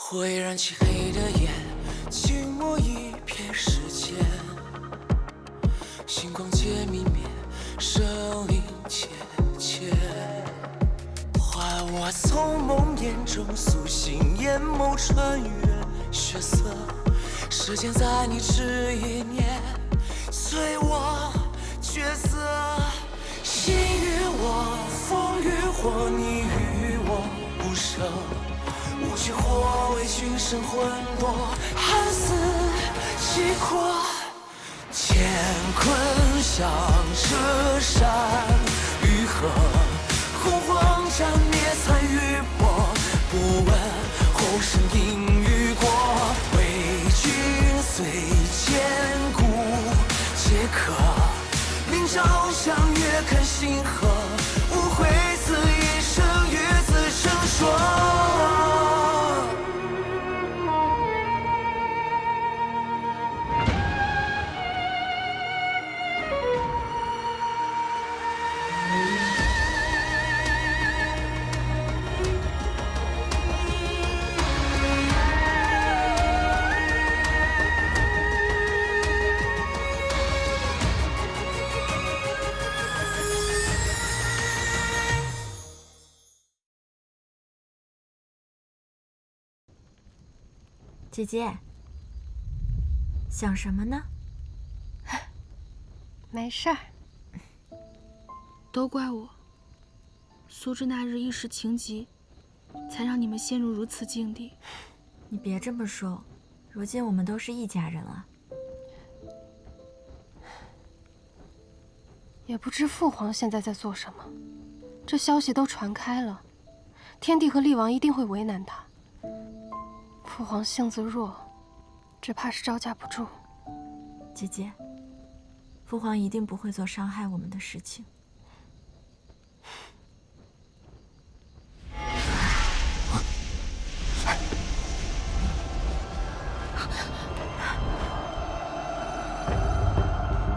会燃起黑的焰，静默一片时间，星光皆泯灭，生灵切切。换我从梦魇中苏醒，眼眸穿越血色，时间在你这一念，随我角色。心与我，风与火，你与我不舍。无惧火为君生魂魄，寒死契阔。乾坤像这山与河，洪荒斩灭残与破。不问后生因与果，为君虽坚固皆可。明朝向月看星河，无悔此一生与子成说。姐姐，想什么呢？没事儿。都怪我，苏芝那日一时情急，才让你们陷入如此境地。你别这么说，如今我们都是一家人了。也不知父皇现在在做什么，这消息都传开了，天帝和厉王一定会为难他。父皇性子弱，只怕是招架不住。姐姐，父皇一定不会做伤害我们的事情。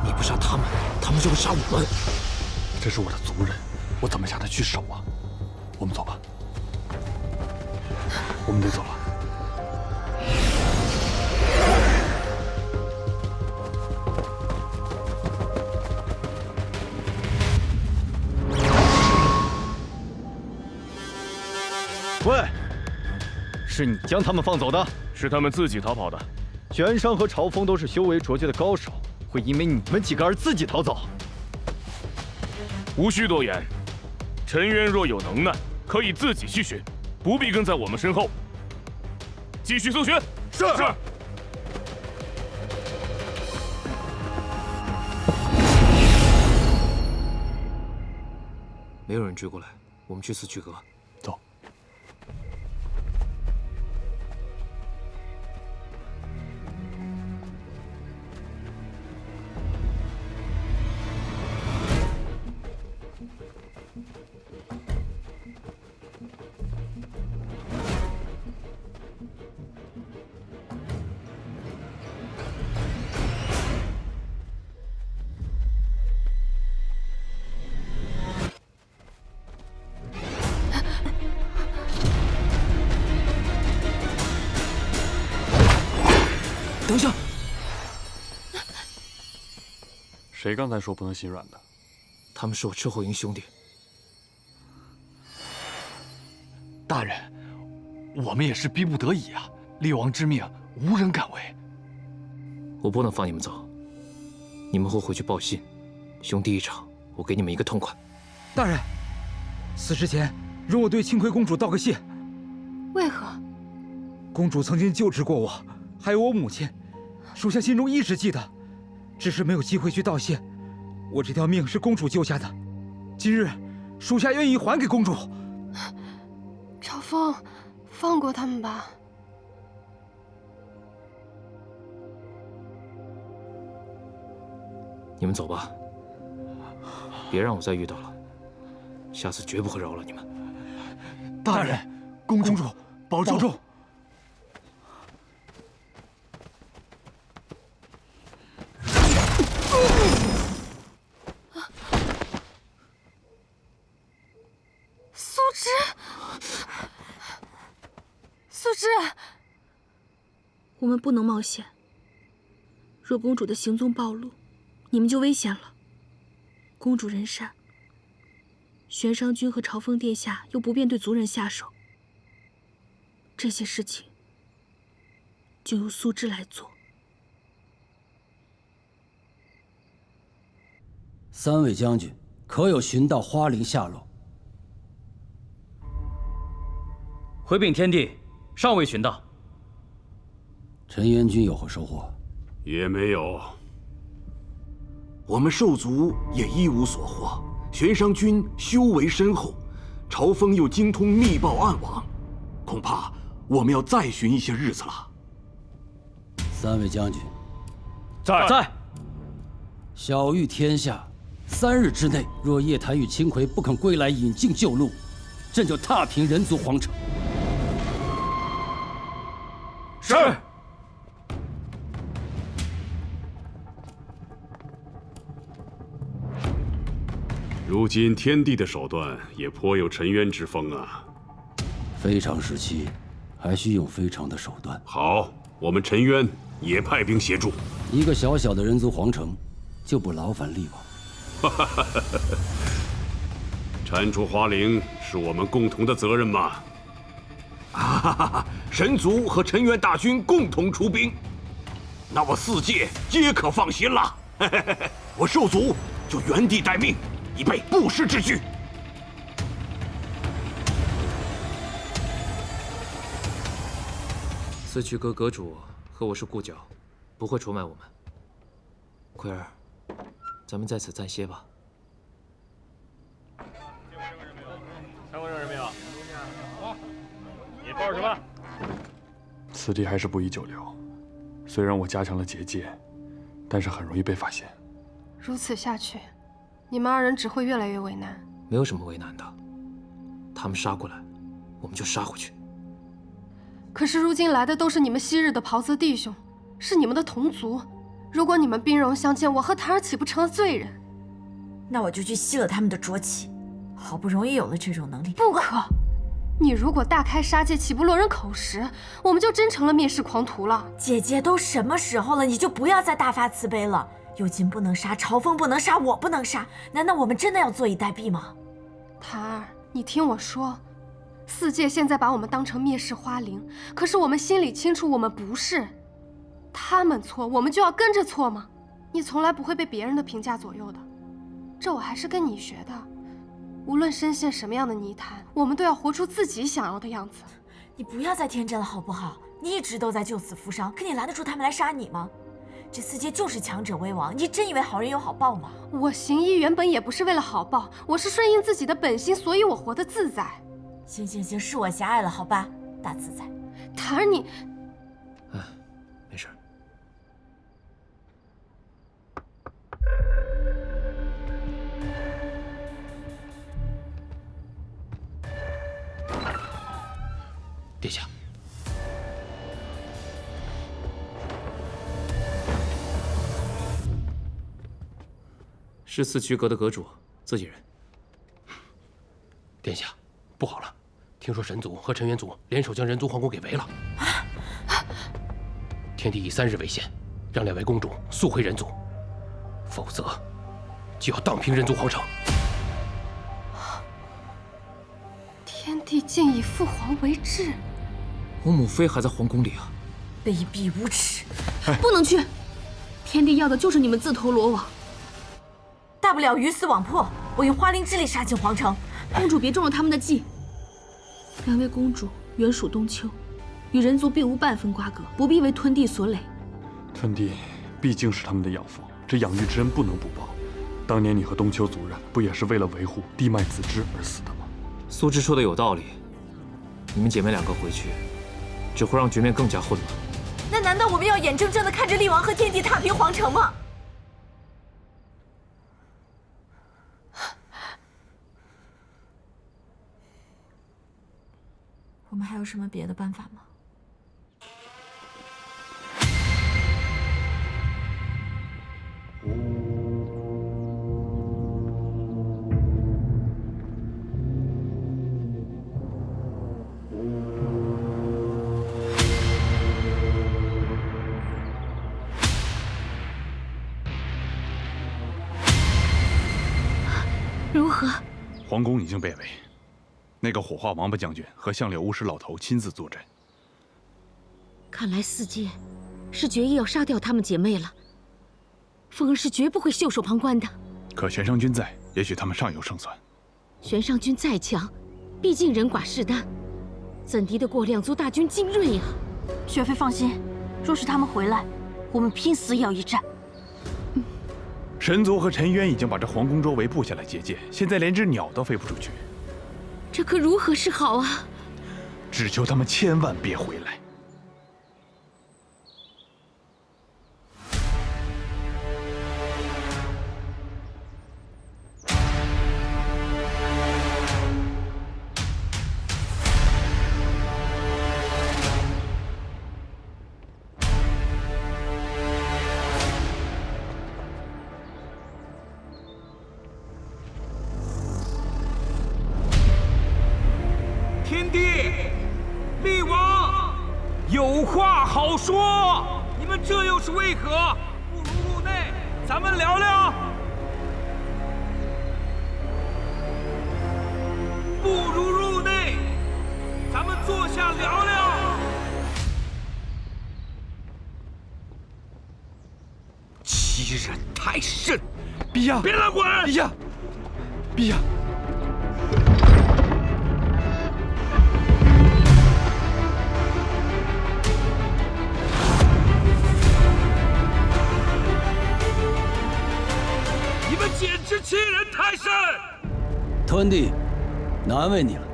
你不杀他们，他们就会杀我们。这是我的族人，我怎么下得去手啊？我们走吧，我们得走了。喂，是你将他们放走的？是他们自己逃跑的。玄商和朝风都是修为卓绝的高手，会因为你们几个而自己逃走？无需多言，陈渊若有能耐，可以自己去寻，不必跟在我们身后。继续搜寻。是。没有人追过来，我们去四曲阁。走。等一下，谁刚才说不能心软的？他们是我车后营兄弟。大人，我们也是逼不得已啊！厉王之命，无人敢违。我不能放你们走，你们会回去报信，兄弟一场，我给你们一个痛快。大人，死之前容我对清葵公主道个谢。为何？公主曾经救治过我，还有我母亲，属下心中一直记得，只是没有机会去道谢。我这条命是公主救下的，今日属下愿意还给公主。朝风，放过他们吧。你们走吧，别让我再遇到了。下次绝不会饶了你们。大人，公主保重。素芝，我们不能冒险。若公主的行踪暴露，你们就危险了。公主人善，玄商君和朝奉殿下又不便对族人下手，这些事情就由素芝来做。3位将军，可有寻到花灵下落？回禀天帝，尚未寻到。陈元君有何收获？也没有。我们兽族也一无所获。玄商君修为深厚，朝风又精通密报暗网，恐怕我们要再寻一些日子了。3位将军，在。晓谕天下，3日之内，若叶檀与青葵不肯归来引颈救路，朕就踏平人族皇城。是。如今天帝的手段也颇有沉冤之风啊！非常时期，还需用非常的手段。好，我们沉冤也派兵协助。一个小小的人族皇城，就不劳烦力王。铲除花灵是我们共同的责任嘛！神族和陈元大军共同出兵，那我4界皆可放心了。我兽族就原地待命，以备不时之需。四区阁阁主和我是故交，不会出卖我们。奎儿，咱们在此暂歇吧。参观人没有？你报什么？此地还是不宜久留。虽然我加强了结界，但是很容易被发现。如此下去，你们2人只会越来越为难。没有什么为难的，他们杀过来，我们就杀回去。可是如今来的都是你们昔日的袍泽弟兄，是你们的同族。如果你们兵戎相见，我和檀儿岂不成了罪人？那我就去吸了他们的浊气。好不容易有了这种能力，不可！你如果大开杀戒，岂不落人口实？我们就真成了灭世狂徒了。姐姐，都什么时候了，你就不要再大发慈悲了。幽禁不能杀，朝风不能杀，我不能杀，难道我们真的要坐以待毙吗？檀儿，你听我说，4界现在把我们当成灭世花灵，可是我们心里清楚，我们不是。他们错，我们就要跟着错吗？你从来不会被别人的评价左右的，这我还是跟你学的。无论深陷什么样的泥潭，我们都要活出自己想要的样子。你不要再天真了好不好？你一直都在救死扶伤，可你拦得住他们来杀你吗？这4界就是强者为王，你真以为好人有好报吗？我行医原本也不是为了好报，我是顺应自己的本心，所以我活得自在。行，是我狭隘了，好吧，大自在。檀儿你，没事。殿下，是4区阁的阁主，自己人。殿下，不好了！听说神族和陈元族联手将人族皇宫给围了。天帝以3日为限，让2位公主速回人族，否则就要荡平人族皇城。天帝竟以父皇为质。我母妃还在皇宫里啊！卑鄙无耻！不能去！天帝要的就是你们自投罗网。大不了鱼死网破，我用花灵之力杀进皇城。公主别中了他们的计。2位公主原属冬丘，与人族并无半分瓜葛，不必为吞帝所累。吞帝毕竟是他们的养父，这养育之恩不能不报。当年你和冬丘族人不也是为了维护地脉子枝而死的吗？苏芝说的有道理，你们姐妹2个回去，只会让局面更加混乱。那难道我们要眼睁睁地看着厉王和天帝踏平皇城吗？我们还有什么别的办法吗？如何？皇宫已经被围，那个火化王八将军和相柳巫师老头亲自坐镇。看来四阶是决意要杀掉她们姐妹了。凤儿是绝不会袖手旁观的。可玄商君在，也许他们尚有胜算。玄上君再强，毕竟人寡势单，怎敌得过两族大军精锐呀？雪妃放心，若是他们回来，我们拼死也要一战。神族和陈渊已经把这皇宫周围布下了结界，现在连只鸟都飞不出去。这可如何是好啊？只求他们千万别回来。天帝，厉王，有话好说。你们这又是为何？不如入内，咱们聊聊。不如入内，咱们坐下聊聊。欺人太甚！陛下，别乱滚！陛下，陛下。简直欺人太甚！吞帝，难为你了。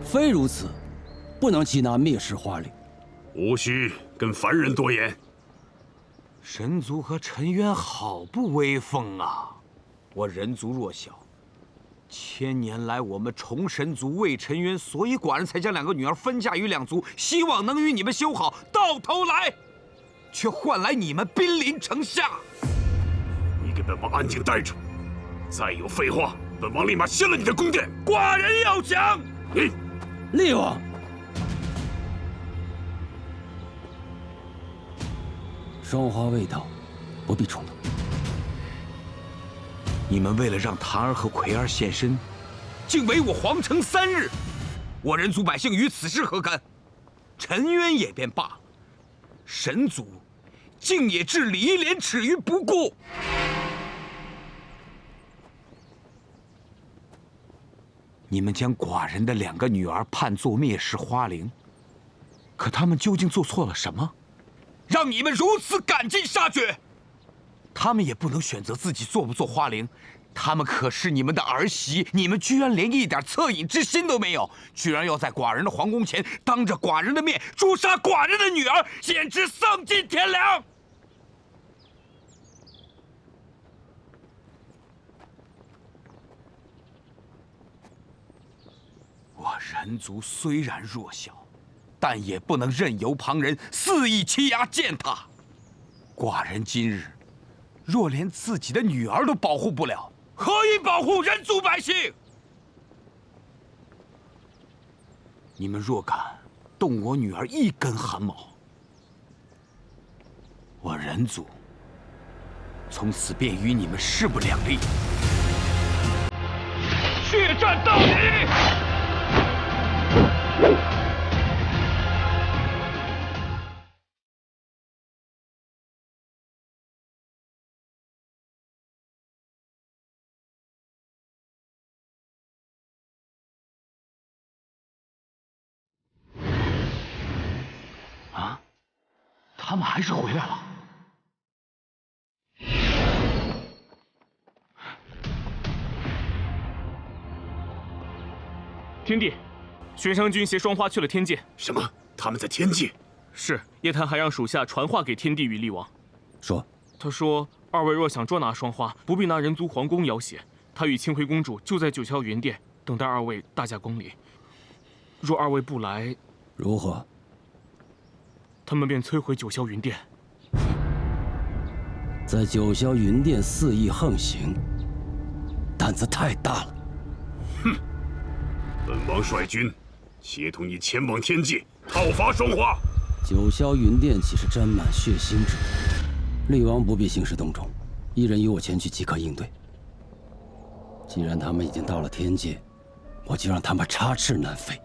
非如此，不能缉拿灭世花翎。无需跟凡人多言。神族和陈渊好不威风啊！我人族弱小，1000年来我们崇神族为陈渊，所以寡人才将2个女儿分嫁于2族，希望能与你们修好。到头来，却换来你们兵临城下。你给本王安静待着！再有废话，本王立马掀了你的宫殿！寡人要讲。厉王，双花未到，不必冲动。你们为了让檀儿和奎儿现身，竟围我皇城3日，我人族百姓与此事何干？陈渊也便罢了，神族竟也置李连耻于不顾。你们将寡人的2个女儿判作灭世花翎，可他们究竟做错了什么，让你们如此赶尽杀绝？他们也不能选择自己做不做花翎，他们可是你们的儿媳，你们居然连一点恻隐之心都没有，居然要在寡人的皇宫前当着寡人的面诛杀寡人的女儿，简直丧尽天良！我人族虽然弱小，但也不能任由旁人肆意欺压践踏。寡人今日若连自己的女儿都保护不了，何以保护人族百姓？你们若敢动我女儿一根汗毛，我人族从此便与你们势不两立。血战到底！啊，他们还是回来了。天帝，玄商君携双花去了天界。什么？他们在天界？是。叶檀还让属下传话给天帝与厉王，说：“他说2位若想捉拿双花，不必拿人族皇宫要挟，他与清辉公主就在九霄云殿等待2位大驾光临。”若二位不来，如何？他们便摧毁九霄云殿。在九霄云殿肆意横行，胆子太大了。哼！本王率军协同你前往天界讨伐双花。九霄云殿岂是沾满血腥之地？厉王不必兴师动众，一人与我前去即可应对。既然他们已经到了天界，我就让他们插翅难飞。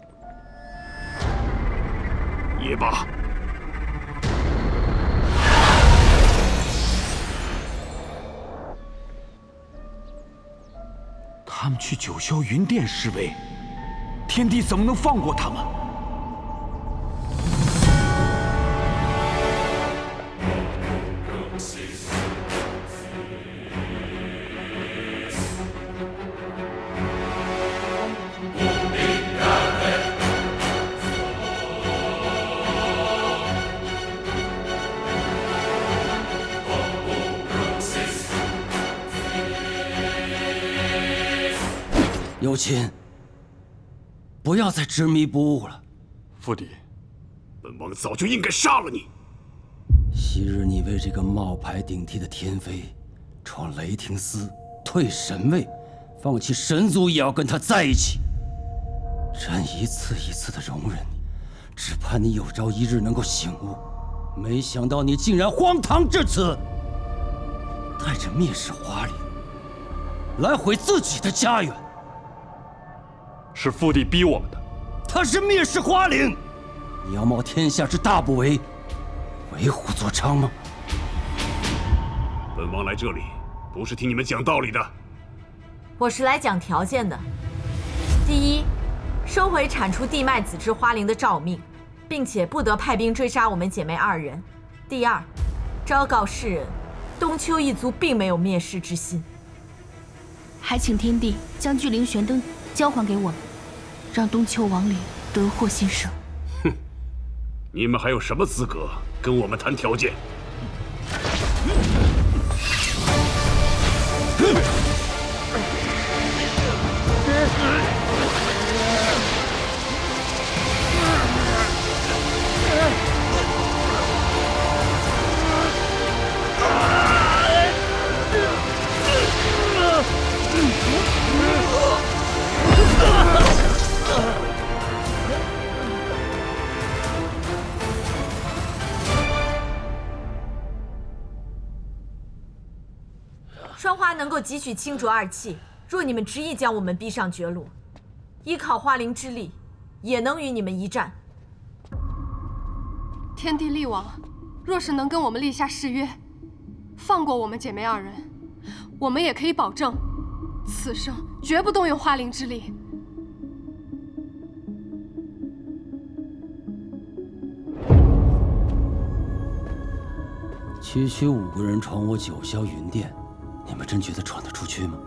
也罢。他们去九霄云殿示威，天帝怎么能放过他们？有亲，不要再执迷不悟了。父帝，本王早就应该杀了你。昔日你为这个冒牌顶替的天妃，闯雷霆司，退神位，放弃神族也要跟他在一起。朕一次一次的容忍你，只盼你有朝一日能够醒悟。没想到你竟然荒唐至此，带着灭世华灵来毁自己的家园。是父帝逼我们的。他是灭世花灵，你要冒天下之大不韪，为虎作伥吗？本王来这里不是听你们讲道理的，我是来讲条件的。第一，收回铲除地脉子之花灵的诏命，并且不得派兵追杀我们姐妹二人。第二，昭告世人，东丘一族并没有灭世之心。还请天帝将巨灵玄灯交还给我们，让东丘亡灵得获新生。哼，你们还有什么资格跟我们谈条件？双花能够汲取清浊二气，若你们执意将我们逼上绝路，依靠花灵之力，也能与你们一战。天帝厉王，若是能跟我们立下誓约，放过我们姐妹二人，我们也可以保证，此生绝不动用花灵之力。区区5个人闯我九霄云殿，你们真觉得闯得出去吗？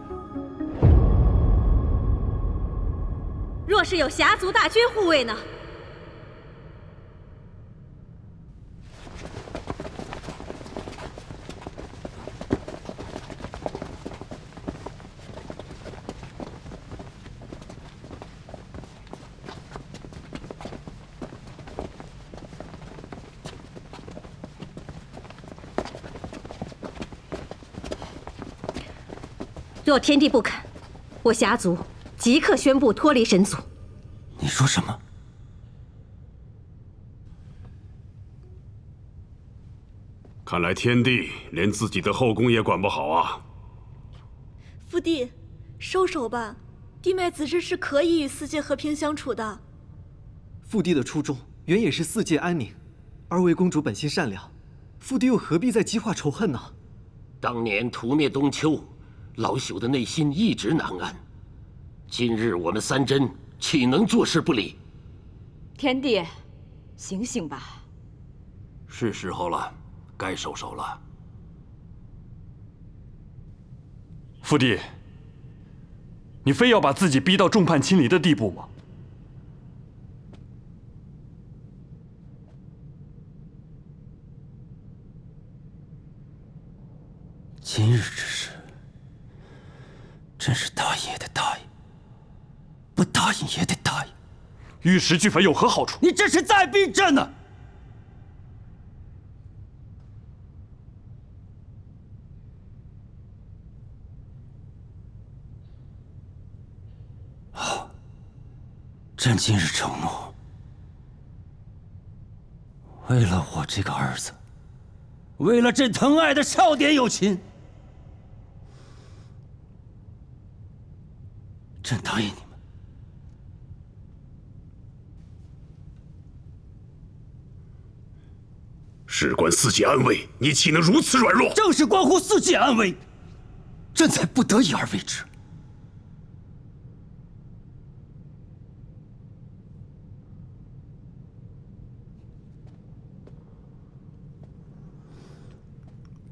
若是有侠族大军护卫呢？若天帝不肯，我侠族即刻宣布脱离神族。你说什么？看来天帝连自己的后宫也管不好啊！父帝，收手吧，地脉子之是可以与四界和平相处的。父帝的初衷原也是四界安宁，二位公主本性善良，父帝又何必再激化仇恨呢？当年屠灭东丘，老朽的内心一直难安。今日我们三真岂能坐视不理？天帝，醒醒吧！是时候了，该收手了。父帝，你非要把自己逼到众叛亲离的地步吗？今日之事，真是答应也得答应，不答应也得答应。玉石俱焚有何好处？你这是在逼朕呢！好，朕今日承诺，为了我这个儿子，为了朕疼爱的少年有情，朕答应你们。事关四界安危，你岂能如此软弱？正是关乎四界安危，朕才不得已而为之。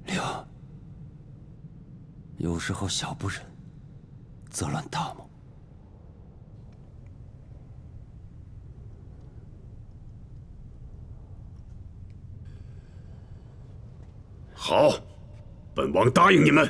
灵儿，有时候小不忍，则乱大谋。好，本王答应你们。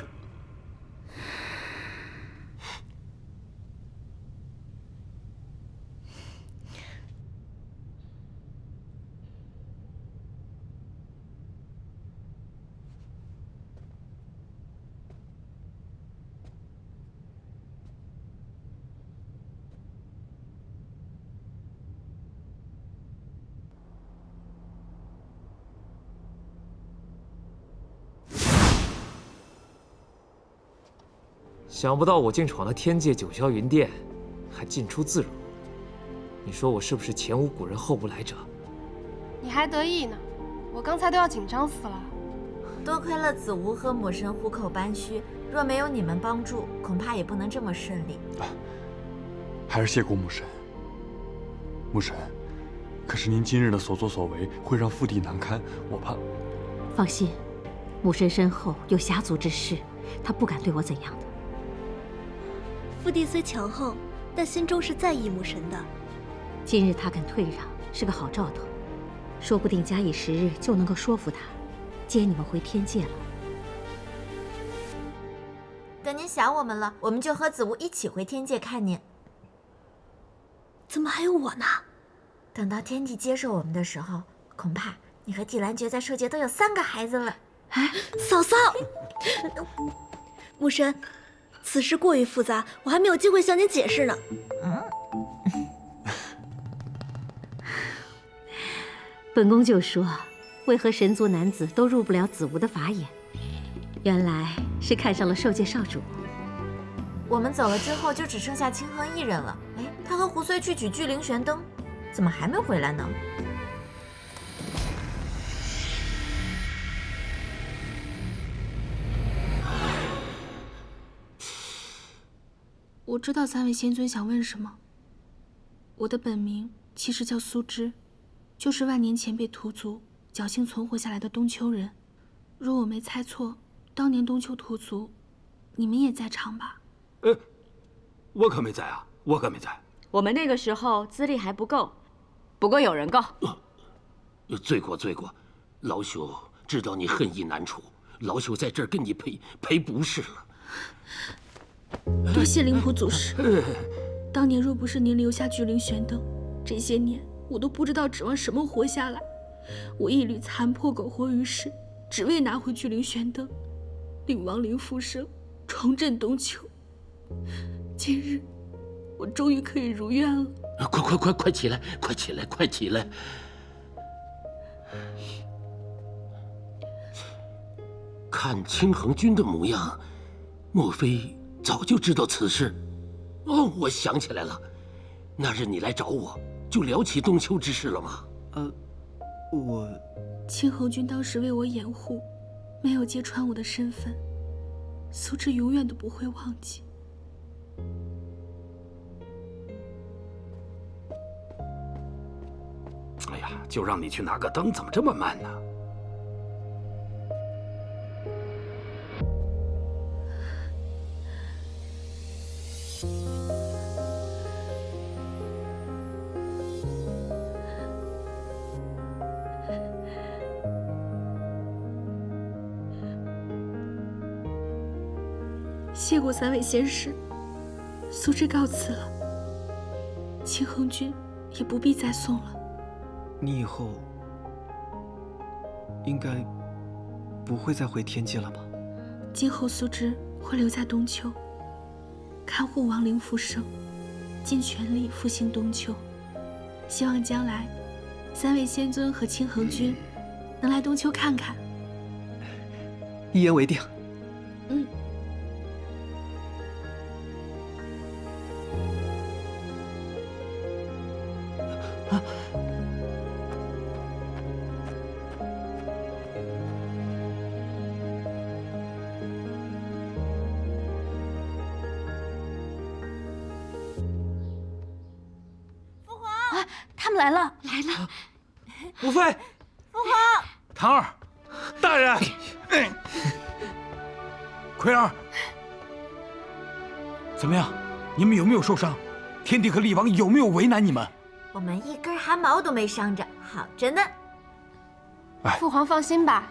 想不到我竟闯了天界九霄云殿，还进出自如。你说我是不是前无古人后无来者？你还得意呢，我刚才都要紧张死了。多亏了子无和母神虎口搬虚，若没有你们帮助，恐怕也不能这么顺利。还是谢过母神。母神，可是您今日的所作所为会让父帝难堪，我怕。放心，母神身后有侠族之势，他不敢对我怎样的。父帝虽强横，但心中是在意母神的。今日他肯退让，是个好兆头，说不定假以时日就能够说服他，接你们回天界了。等您想我们了，我们就和子无一起回天界看您。怎么还有我呢？等到天帝接受我们的时候，恐怕你和帝兰诀在兽界都有3个孩子了。哎，嫂嫂，母神。此事过于复杂，我还没有机会向您解释呢。本宫就说，为何神族男子都入不了子无的法眼？原来是看上了兽界少主。我们走了之后，就只剩下清衡一人了。哎，他和胡虽去举巨灵玄灯，怎么还没回来呢？我知道3位仙尊想问什么。我的本名其实叫苏芝，就是万年前被屠族侥幸存活下来的冬丘人。若我没猜错，当年冬丘屠族，你们也在场吧？我可没在啊，我可没在。我们那个时候资历还不够，不过有人够。罪过罪过，老朽知道你恨意难除，老朽在这儿跟你赔不是了。多谢灵婆祖师。当年若不是您留下巨灵玄灯，这些年我都不知道指望什么活下来。我一缕残破苟活于世，只为拿回巨灵玄灯，令亡灵复生，重振冬丘。今日我终于可以如愿了。快起来，快起来，快起来！看清衡君的模样，莫非早就知道此事？哦，我想起来了，那日你来找我，就聊起冬丘之事了吗？清衡君当时为我掩护，没有揭穿我的身份，苏芝永远都不会忘记。哎呀，就让你去拿个灯，怎么这么慢呢？谢过3位仙师，苏芝告辞了。清衡君也不必再送了。你以后应该不会再回天界了吧？今后苏芝会留在东丘，看护亡灵复生，尽全力复兴东丘。希望将来3位仙尊和清衡君能来东丘看看。一言为定。嗯。他们来了，来了！母妃，父皇，唐儿，大人，奎儿，怎么样？你们有没有受伤？天帝和厉王有没有为难你们？我们一根汗毛都没伤着，好着呢。父皇放心吧，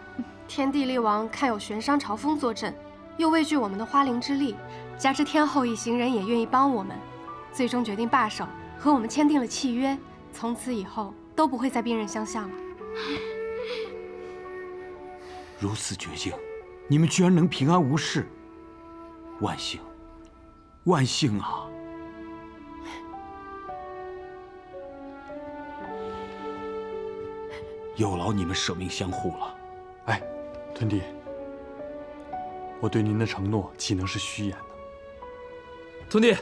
天帝厉王看有玄商朝风坐镇，又畏惧我们的花灵之力，加之天后一行人也愿意帮我们，最终决定罢手，和我们签订了契约。从此以后都不会再兵刃相向了。如此绝境，你们居然能平安无事，万幸，万幸啊！有劳你们舍命相护了。哎，屯弟，我对您的承诺岂能是虚言呢？屯弟，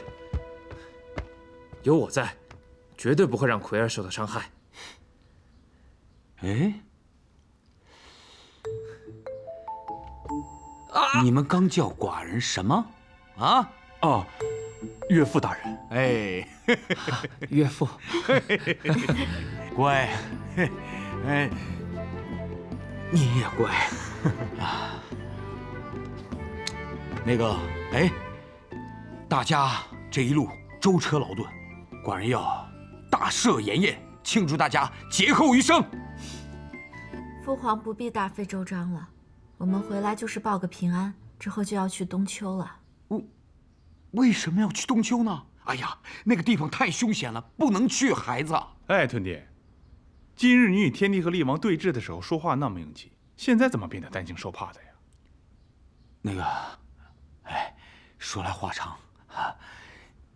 有我在，绝对不会让奎儿受到伤害。哎，你们刚叫寡人什么？啊？哦，岳父大人。哎，岳父，乖。哎，你也乖啊。那个，哎，大家这一路舟车劳顿，寡人要大设筵宴，庆祝大家劫后余生。父皇不必大费周章了，我们回来就是报个平安，之后就要去东丘了。为什么要去东丘呢？哎呀，那个地方太凶险了，不能去，孩子。哎，屯弟，今日你与天帝和厉王对峙的时候说话那么硬气，现在怎么变得担惊受怕的呀？那个，哎，说来话长啊，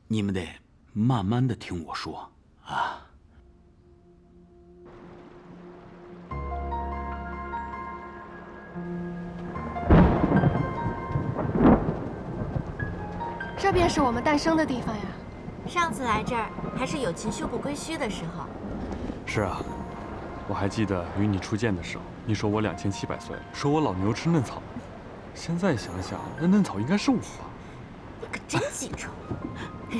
你们得慢慢的听我说啊。这便是我们诞生的地方呀。上次来这儿还是有秦修不归墟的时候。是啊，我还记得与你初见的时候，你说我2700岁了，说我老牛吃嫩草。现在想想，那嫩草应该是我吧？你可真记仇！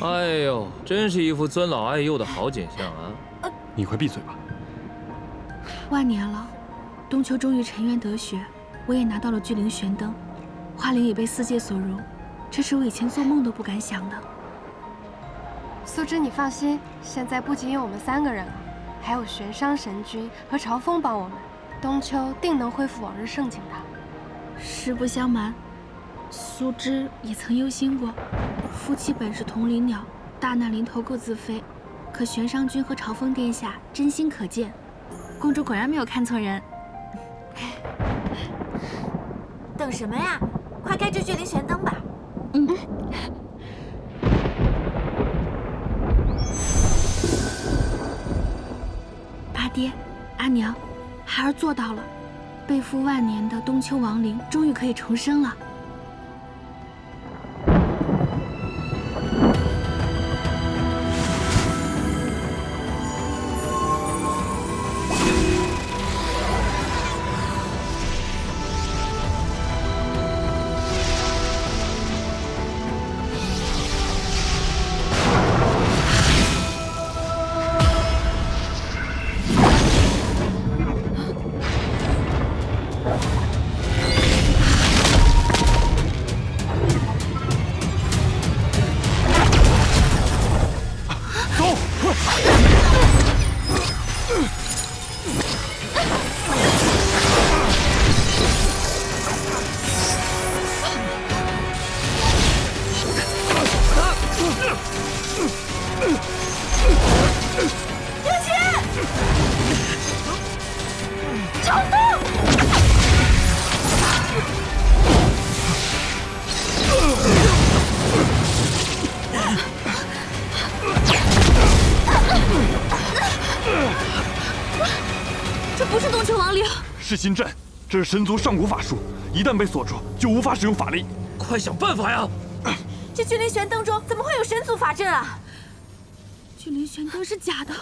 哎呦，真是一副尊老爱幼的好景象啊！你快闭嘴吧！万年了，东丘终于沉冤得雪，我也拿到了巨灵玄灯，花灵也被四界所容，这是我以前做梦都不敢想的。苏芝，你放心，现在不仅有我们3个人了，还有玄商神君和朝风帮我们，东丘定能恢复往日盛景的。实不相瞒，苏芝也曾忧心过，夫妻本是同林鸟，大难临头各自飞。可玄商君和朝风殿下真心可见，公主果然没有看错人。等什么呀？快开这巨灵玄灯吧！阿爹，阿娘，孩儿做到了，背负万年的东丘亡灵终于可以重生了。噬心阵，这是神族上古法术，一旦被锁住，就无法使用法力。快想办法呀！这君临玄灯中怎么会有神族法阵啊？君临玄灯是假的。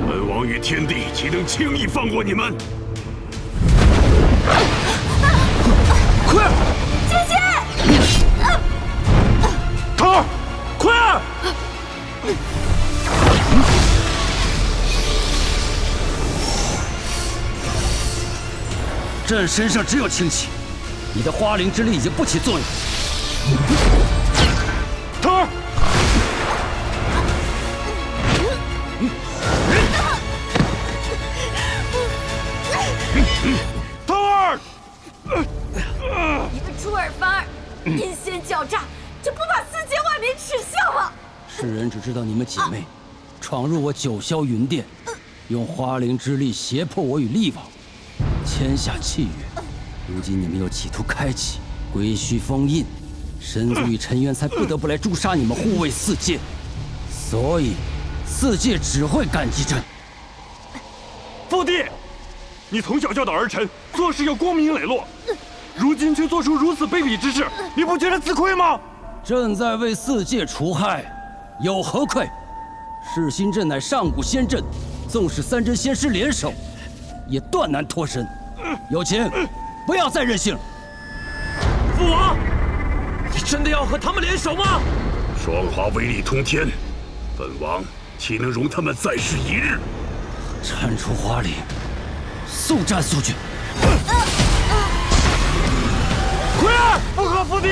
本王与天帝岂能轻易放过你们？快！姐姐！桃儿，快儿！朕身上只有清气，你的花灵之力已经不起作用。桃儿！桃儿！你个出尔反尔、阴险狡诈，就不怕四界万民耻笑吗？世人只知道你们姐妹闯入我九霄云殿，用花灵之力胁迫我与厉王签下契约。如今你们又企图开启归墟封印，神族与尘渊才不得不来诛杀你们，护卫四界。所以，四界只会感激朕。父帝，你从小教导儿臣做事要光明磊落，如今却做出如此卑鄙之事，你不觉得自愧吗？朕在为四界除害，有何愧？噬心阵乃上古仙阵，纵使三真仙师联手，也断难脱身。有情，不要再任性。父王，你真的要和他们联手吗？双花威力通天，本王岂能容他们再试一日？铲除花灵，速战速决。奎儿，不可父帝！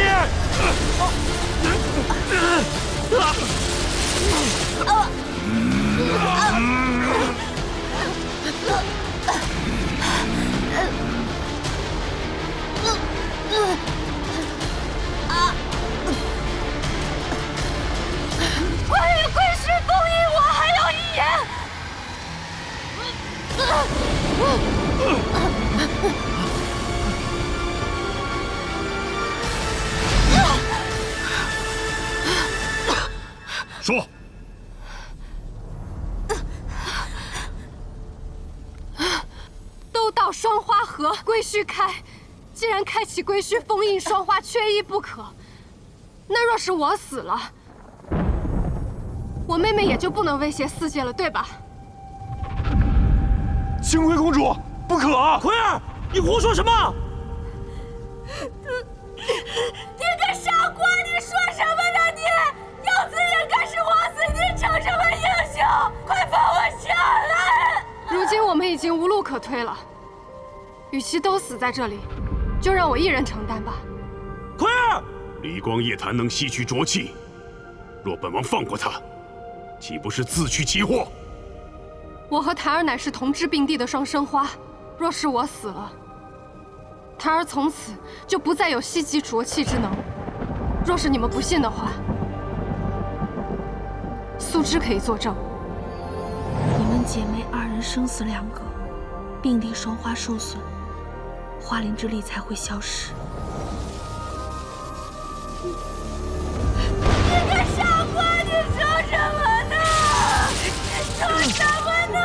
关于归墟封印，我还有一言。说。都到双花河，归墟开。既然开启归墟封印，双花缺一不可。那若是我死了，我妹妹也就不能威胁四界了，对吧？清辉公主，不可啊！奎儿，你胡说什么？你个傻瓜！你说什么呢？你要死也该是我死！你逞什么英雄？快放我下来！如今我们已经无路可推了，与其都死在这里，就让我一人承担吧。奎儿，离光夜谭能吸取浊气，若本王放过他，岂不是自取其祸？我和檀儿乃是同治并蒂的双生花，若是我死了，檀儿从此就不再有吸集浊气之能。若是你们不信的话，素芝可以作证。你们姐妹二人生死两隔，并蒂双花受损，花灵之力才会消失。你个傻瓜！你说什么呢？你说什么呢？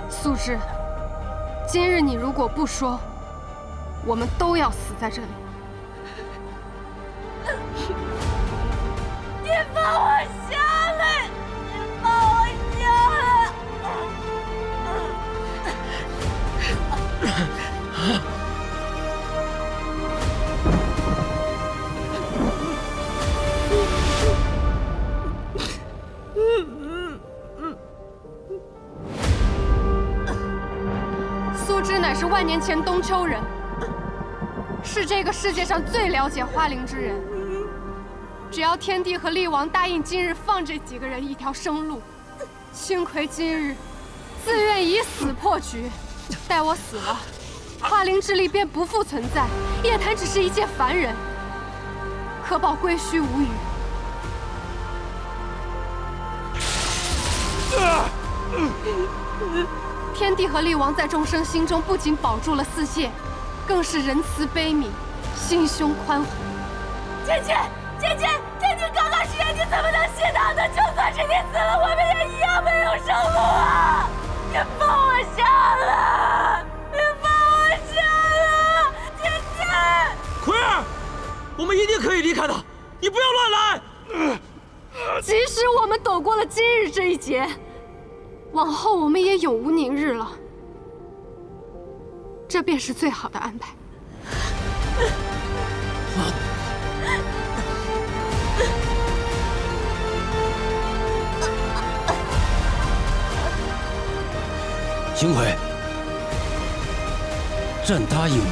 素芝，今日你如果不说，我们都要死在这里。你放我下来！你放我下来！素芝乃是万年前东丘人，是这个世界上最了解花灵之人。只要天帝和厉王答应今日放这几个人一条生路，青葵今日自愿以死破局。待我死了，花灵之力便不复存在，夜谭只是一介凡人，可保归墟无虞。天帝和力王在众生心中不仅保住了四界，更是仁慈悲悯，心胸宽宏。芊芊，芊芊，天帝刚刚誓言，你怎么能信他呢？就算是你死了，我们也一样没有生路啊！你放我下来！你放我下来！芊芊，奎儿，我们一定可以离开的，你不要乱来。即使我们躲过了今日这一劫，往后我们也永无宁日了。这便是最好的安排。星魁，朕答应你。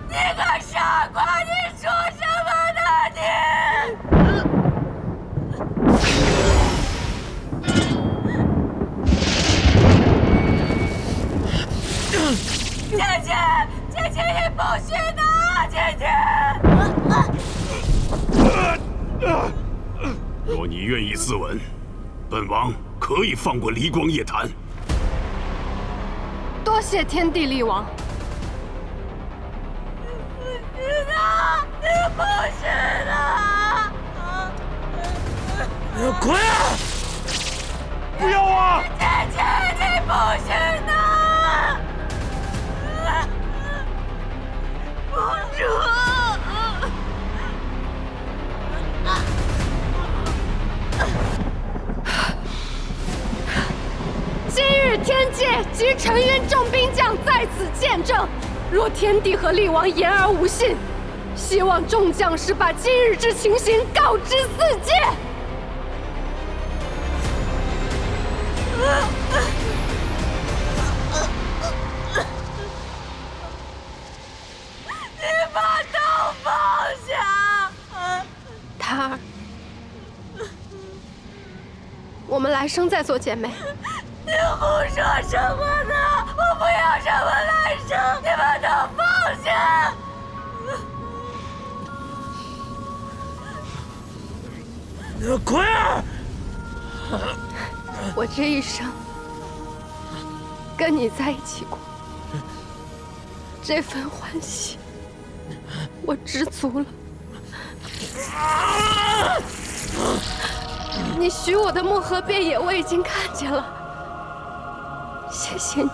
你个傻瓜，你说什么呢你？芊芊，芊芊，你不许拿！芊芊。若你愿意自刎，本王可以放过离光夜谭。多谢天帝力王。你不许拿！奎儿，不要啊！芊芊，你不许拿！公主。今日天界及沉渊众兵将在此见证，若天帝和力王言而无信，希望众将士把今日之情形告知四界。你把刀放下！塔儿，我们来生再做姐妹。你胡说什么呢？我不要什么来生！你把刀放下！奎儿，我这一生跟你在一起过，这份欢喜我知足了。你许我的漠河遍野我已经看见了，谢谢你。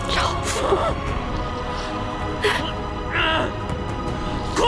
少妇，奎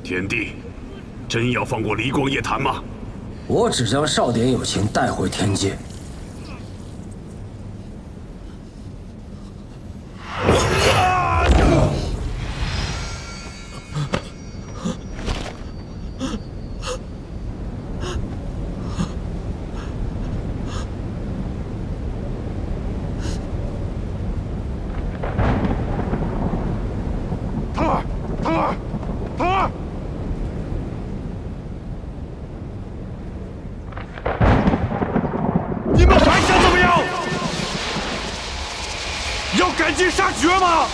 天帝，真要放过离光夜谭吗？我只将少典有情带回天界。你们还想怎么样？要赶尽杀绝吗？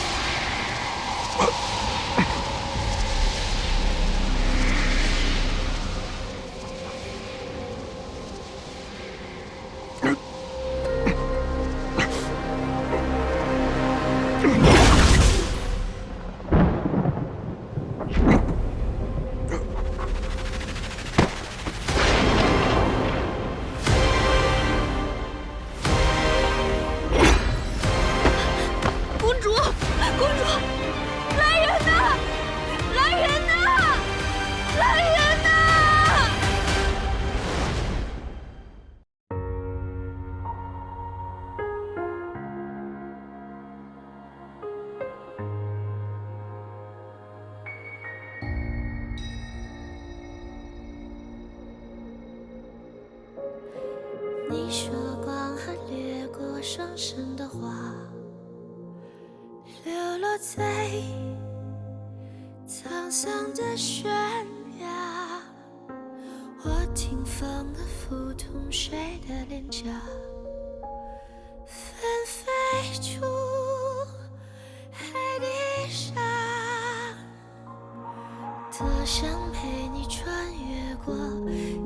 你说光还掠过双生的花，流落在沧桑的悬崖。我听风的拂动谁的脸颊，纷飞出海底沙。多想陪你穿越过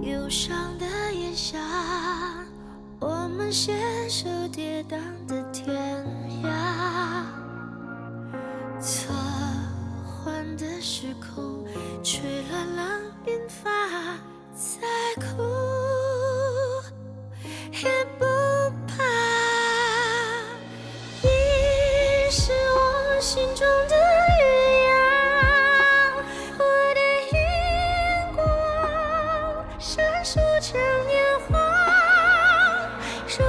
忧伤的炎夏，我们携手跌宕的天涯。错换的时空，吹乱了鬓发，再哭也不怕。你是我心中的月牙，我的眼光闪烁成烟花。如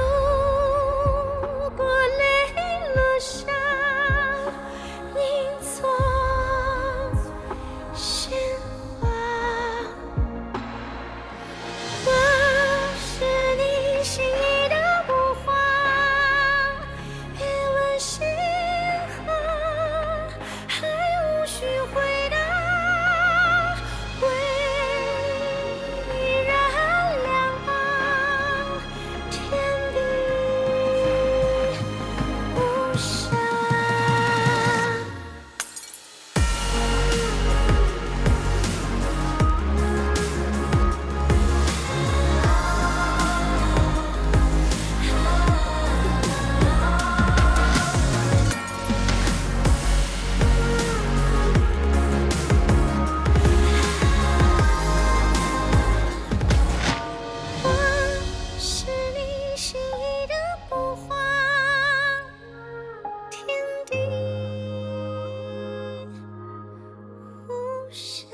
果泪落下，凝作鲜花。我是你心意的捕花，别问星河，还无需回答。为你燃亮天地无暇。我是你心意的捕花，天地无暇。